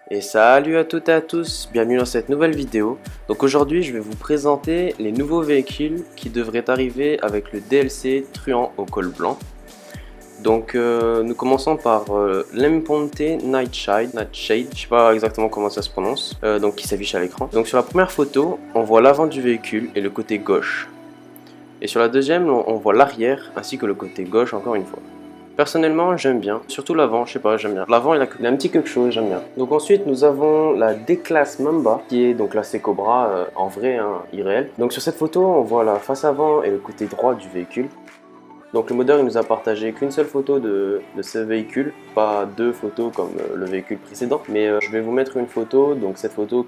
Et salut à toutes et à tous, bienvenue dans cette nouvelle vidéo. Donc aujourd'hui je vais vous présenter les nouveaux véhicules qui devraient arriver avec le DLC Truand au col blanc. Donc nous commençons par l'Emponte Nightshade, je sais pas exactement comment ça se prononce, donc qui s'affiche à l'écran. Donc sur la première photo, on voit l'avant du véhicule et le côté gauche. Et sur la deuxième, on voit l'arrière ainsi que le côté gauche encore une fois. Personnellement, j'aime bien, surtout l'avant, je sais pas, j'aime bien. L'avant, il a un petit quelque chose, j'aime bien. Donc ensuite, nous avons la D-Class Mamba, qui est donc la C-Cobra en vrai, hein, irréel. Donc sur cette photo, on voit la face avant et le côté droit du véhicule. Donc le modeur il nous a partagé qu'une seule photo de ce véhicule, pas deux photos comme le véhicule précédent, mais je vais vous mettre une photo, donc cette photo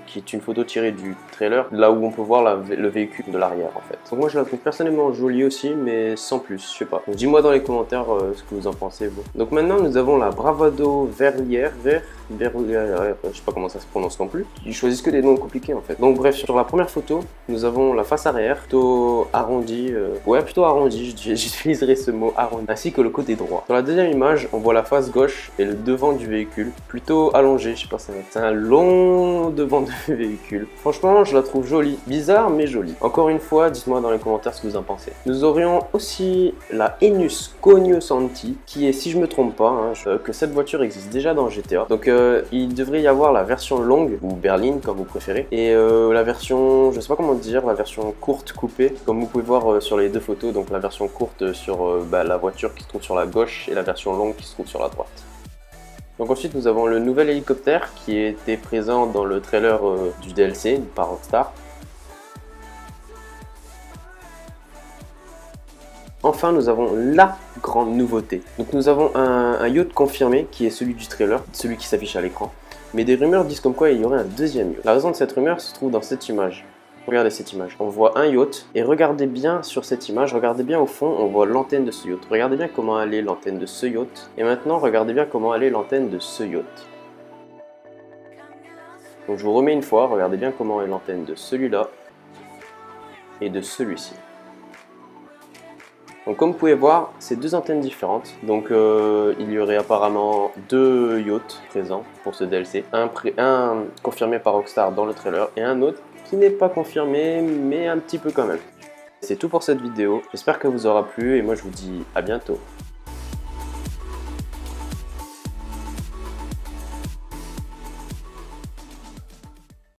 qui est une photo tirée du trailer, là où on peut voir le véhicule de l'arrière en fait. Donc moi je la trouve personnellement jolie aussi, mais sans plus, je sais pas. Donc dis-moi dans les commentaires ce que vous en pensez vous. Donc maintenant nous avons la Bravado Verrière, je sais pas comment ça se prononce non plus. Ils choisissent que des noms compliqués en fait. Donc bref, sur la première photo, nous avons la face arrière, plutôt arrondie, plutôt arrondie, j'utiliserai ce mot arrondi, ainsi que le côté droit. Sur la deuxième image, on voit la face gauche et le devant du véhicule, plutôt allongé, je sais pas, c'est un long devant de véhicule. Franchement, je la trouve jolie, bizarre mais jolie. Encore une fois, dites-moi dans les commentaires ce que vous en pensez. Nous aurions aussi la Enus Cognoscenti, qui est, si je me trompe pas, hein, que cette voiture existe déjà dans GTA. Donc il devrait y avoir la version longue, ou berline comme vous préférez, et la version, je sais pas comment dire, la version courte coupée, comme vous pouvez voir sur les deux photos, donc la version courte sur la voiture qui se trouve sur la gauche et la version longue qui se trouve sur la droite. Donc ensuite nous avons le nouvel hélicoptère qui était présent dans le trailer du DLC par Rockstar. Enfin, nous avons la grande nouveauté. Donc nous avons un yacht confirmé qui est celui du trailer, celui qui s'affiche à l'écran. Mais des rumeurs disent comme quoi il y aurait un deuxième yacht. La raison de cette rumeur se trouve dans cette image. Regardez cette image. On voit un yacht et regardez bien sur cette image, regardez bien au fond, on voit l'antenne de ce yacht. Regardez bien comment elle est l'antenne de ce yacht. Et maintenant, regardez bien comment elle est l'antenne de ce yacht. Donc je vous remets une fois, regardez bien comment est l'antenne de celui-là et de celui-ci. Donc comme vous pouvez voir, c'est deux antennes différentes. Donc il y aurait apparemment deux yachts présents pour ce DLC. Un confirmé par Rockstar dans le trailer et un autre qui n'est pas confirmé mais un petit peu quand même. C'est tout pour cette vidéo. J'espère que vous aura plu et moi je vous dis à bientôt.